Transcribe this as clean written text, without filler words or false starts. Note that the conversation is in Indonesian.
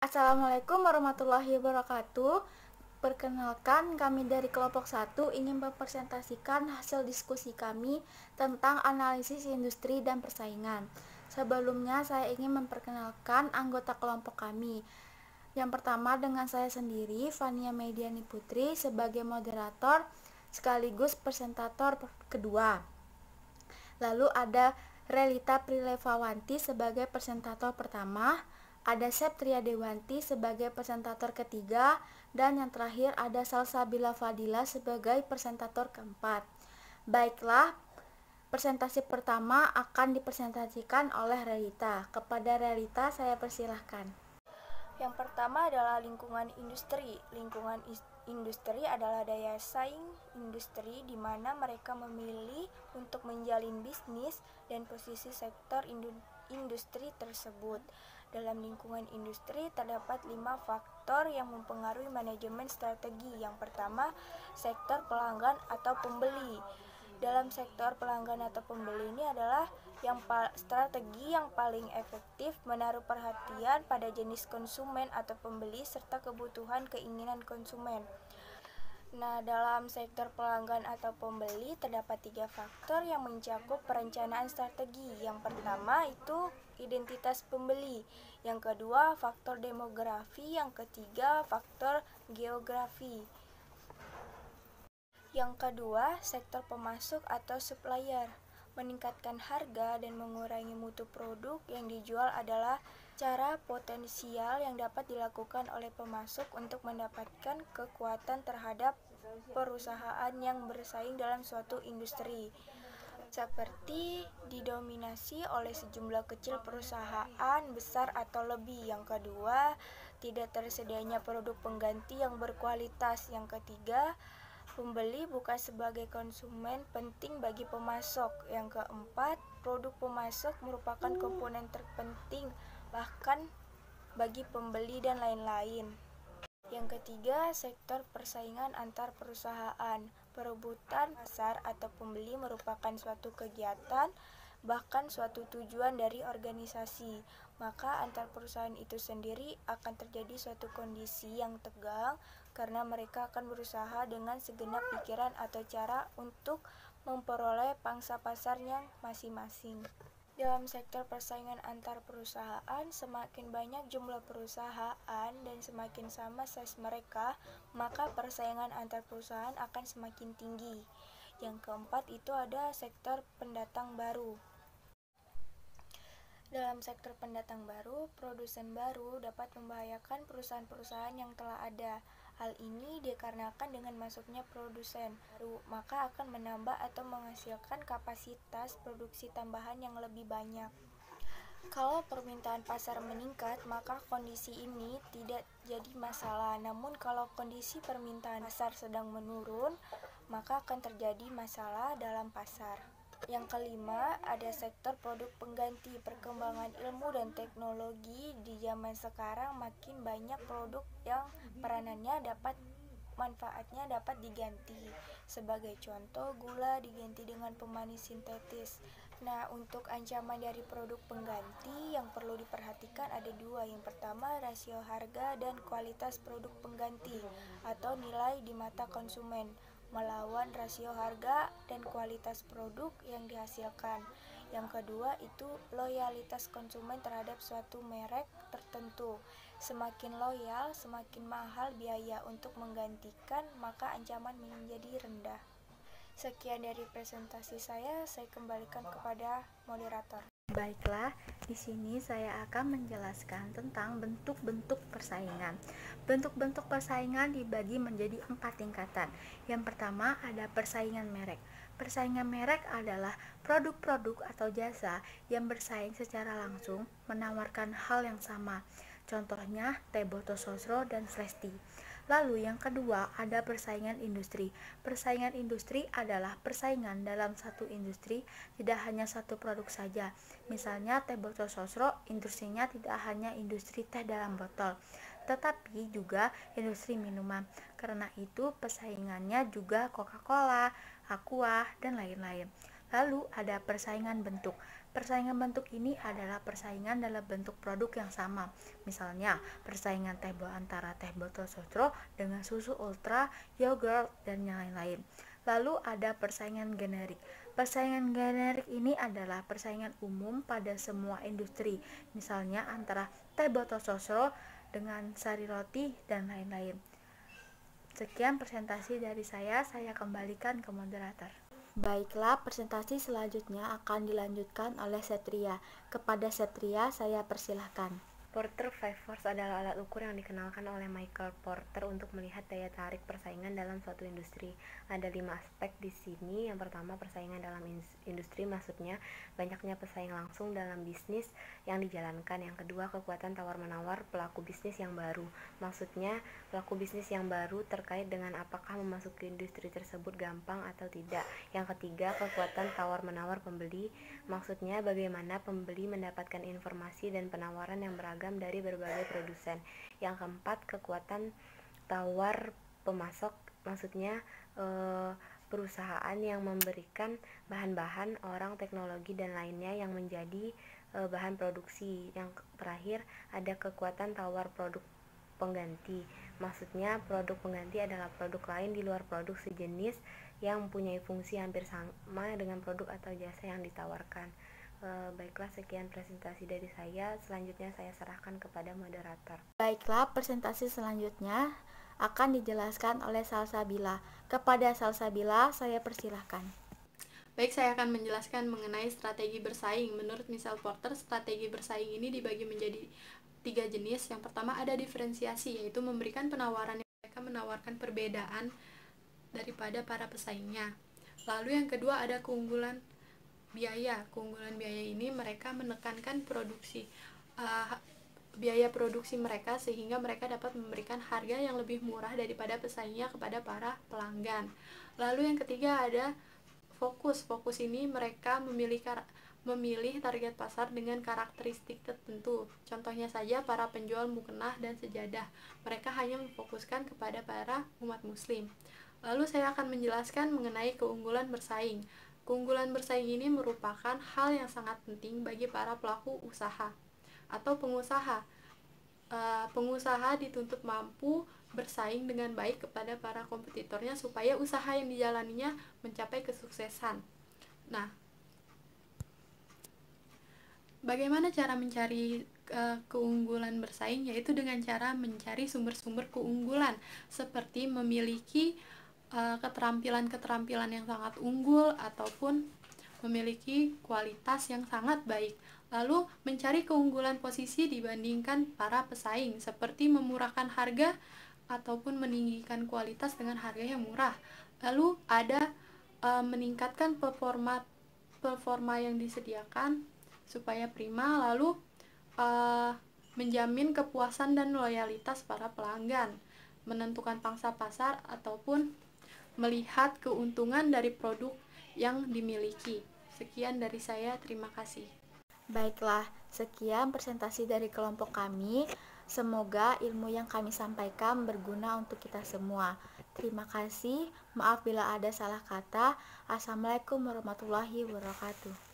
Assalamualaikum warahmatullahi wabarakatuh. Perkenalkan, kami dari kelompok 1 ingin mempresentasikan hasil diskusi kami tentang analisis industri dan persaingan. Sebelumnya, saya ingin memperkenalkan anggota kelompok kami. Yang pertama dengan saya sendiri, Fania Mediani Putri, sebagai moderator sekaligus presentator kedua. Lalu ada Relita Prilevawanti sebagai presentator pertama, ada Septria Dewanti sebagai presentator ketiga, dan yang terakhir ada Salsabila Fadila sebagai presentator keempat. Baiklah, presentasi pertama akan dipresentasikan oleh Relita. Kepada Relita saya persilahkan. Yang pertama adalah lingkungan industri. Lingkungan industri adalah daya saing industri di mana mereka memilih untuk menjalin bisnis dan posisi sektor industri tersebut. Dalam lingkungan industri terdapat 5 faktor yang mempengaruhi manajemen strategi. Yang pertama, sektor pelanggan atau pembeli. Dalam sektor pelanggan atau pembeli ini adalah strategi yang paling efektif menaruh perhatian pada jenis konsumen atau pembeli serta kebutuhan keinginan konsumen. Nah, dalam sektor pelanggan atau pembeli terdapat 3 faktor yang mencakup perencanaan strategi. Yang pertama itu identitas pembeli, yang kedua faktor demografi, yang ketiga faktor geografi. Yang kedua, sektor pemasok atau supplier. Meningkatkan harga dan mengurangi mutu produk yang dijual adalah cara potensial yang dapat dilakukan oleh pemasok untuk mendapatkan kekuatan terhadap perusahaan yang bersaing dalam suatu industri, seperti didominasi oleh sejumlah kecil perusahaan besar atau lebih. Yang kedua, tidak tersedianya produk pengganti yang berkualitas. Yang ketiga, pembeli bukan sebagai konsumen penting bagi pemasok. Yang keempat, produk pemasok merupakan komponen terpenting bahkan bagi pembeli dan lain-lain. Yang ketiga, sektor persaingan antar perusahaan. Perebutan pasar atau pembeli merupakan suatu kegiatan bahkan suatu tujuan dari organisasi. Maka antar perusahaan itu sendiri akan terjadi suatu kondisi yang tegang karena mereka akan berusaha dengan segenap pikiran atau cara untuk memperoleh pangsa pasarnya masing-masing. Dalam sektor persaingan antar perusahaan, semakin banyak jumlah perusahaan dan semakin sama size mereka, maka persaingan antar perusahaan akan semakin tinggi. Yang keempat itu ada sektor pendatang baru. Dalam sektor pendatang baru, produsen baru dapat membahayakan perusahaan-perusahaan yang telah ada. Hal ini dikarenakan dengan masuknya produsen baru, maka akan menambah atau menghasilkan kapasitas produksi tambahan yang lebih banyak. Kalau permintaan pasar meningkat, maka kondisi ini tidak jadi masalah. Namun kalau kondisi permintaan pasar sedang menurun, maka akan terjadi masalah dalam pasar. Yang kelima, ada sektor produk pengganti. Perkembangan ilmu dan teknologi di zaman sekarang makin banyak produk yang manfaatnya dapat diganti. Sebagai contoh, gula diganti dengan pemanis sintetis. Nah, untuk ancaman dari produk pengganti yang perlu diperhatikan ada 2. Yang pertama, rasio harga dan kualitas produk pengganti atau nilai di mata konsumen melawan rasio harga dan kualitas produk yang dihasilkan. Yang kedua itu loyalitas konsumen terhadap suatu merek tertentu. Semakin loyal, semakin mahal biaya untuk menggantikan, maka ancaman menjadi rendah. Sekian dari presentasi saya kembalikan kepada moderator. Baiklah, di sini saya akan menjelaskan tentang bentuk-bentuk persaingan. Bentuk-bentuk persaingan dibagi menjadi 4 tingkatan. Yang pertama ada persaingan merek. Persaingan merek adalah produk-produk atau jasa yang bersaing secara langsung menawarkan hal yang sama. Contohnya Teh Boto Sosro dan Flesti. Lalu yang kedua ada persaingan industri. Persaingan industri adalah persaingan dalam satu industri, tidak hanya satu produk saja. Misalnya Teh Boto Sosro, industrinya tidak hanya industri teh dalam botol, tetapi juga industri minuman. Karena itu persaingannya juga Coca-Cola, Aqua, dan lain-lain. Lalu ada persaingan bentuk. Persaingan bentuk ini adalah persaingan dalam bentuk produk yang sama. Misalnya, persaingan antara teh botol sotro dengan susu ultra, yogurt, dan yang lain-lain. Lalu ada persaingan generik. Persaingan generik ini adalah persaingan umum pada semua industri. Misalnya antara teh botol sotro dengan sari roti dan lain-lain. Sekian presentasi dari saya kembalikan ke moderator. Baiklah, presentasi selanjutnya akan dilanjutkan oleh Setria. Kepada Setria, saya persilahkan. Porter 5 Force adalah alat ukur yang dikenalkan oleh Michael Porter untuk melihat daya tarik persaingan dalam suatu industri. Ada 5 aspek di sini. Yang pertama, persaingan dalam industri, maksudnya banyaknya pesaing langsung dalam bisnis yang dijalankan. Yang kedua, kekuatan tawar-menawar pelaku bisnis yang baru, maksudnya pelaku bisnis yang baru terkait dengan apakah memasuki industri tersebut gampang atau tidak. Yang ketiga, kekuatan tawar-menawar pembeli, maksudnya bagaimana pembeli mendapatkan informasi dan penawaran yang beragam dari berbagai produsen. Yang keempat, kekuatan tawar pemasok, maksudnya perusahaan yang memberikan bahan-bahan, orang, teknologi, dan lainnya yang menjadi bahan produksi. Yang terakhir, ada kekuatan tawar produk pengganti, maksudnya produk pengganti adalah produk lain di luar produk sejenis yang mempunyai fungsi hampir sama dengan produk atau jasa yang ditawarkan. Baiklah, sekian presentasi dari saya. Selanjutnya saya serahkan kepada moderator. Baiklah, presentasi selanjutnya akan dijelaskan oleh Salsabila. Kepada Salsabila, saya persilahkan. Baik, saya akan menjelaskan mengenai strategi bersaing. Menurut Michael Porter, strategi bersaing ini dibagi menjadi 3 jenis. Yang pertama ada diferensiasi, yaitu memberikan penawaran yang mereka menawarkan perbedaan daripada para pesaingnya. Lalu yang kedua ada keunggulan biaya. Keunggulan biaya ini mereka menekankan biaya produksi mereka sehingga mereka dapat memberikan harga yang lebih murah daripada pesaingnya kepada para pelanggan. Lalu yang ketiga ada fokus. Fokus ini mereka memilih target pasar dengan karakteristik tertentu. Contohnya saja para penjual mukena dan sejadah. Mereka hanya memfokuskan kepada para umat muslim. Lalu saya akan menjelaskan mengenai keunggulan bersaing. Keunggulan bersaing ini merupakan hal yang sangat penting bagi para pelaku usaha atau pengusaha. Pengusaha dituntut mampu bersaing dengan baik kepada para kompetitornya supaya usaha yang dijalaninya mencapai kesuksesan. Nah, bagaimana cara mencari keunggulan bersaing? Yaitu dengan cara mencari sumber-sumber keunggulan seperti memiliki keterampilan-keterampilan yang sangat unggul ataupun memiliki kualitas yang sangat baik. Lalu mencari keunggulan posisi dibandingkan para pesaing seperti memurahkan harga ataupun meninggikan kualitas dengan harga yang murah. Lalu ada meningkatkan performa yang disediakan supaya prima. Lalu menjamin kepuasan dan loyalitas para pelanggan, menentukan pangsa pasar ataupun melihat keuntungan dari produk yang dimiliki. Sekian dari saya, terima kasih. Baiklah, sekian presentasi dari kelompok kami. Semoga ilmu yang kami sampaikan berguna untuk kita semua. Terima kasih. Maaf bila ada salah kata. Assalamualaikum warahmatullahi wabarakatuh.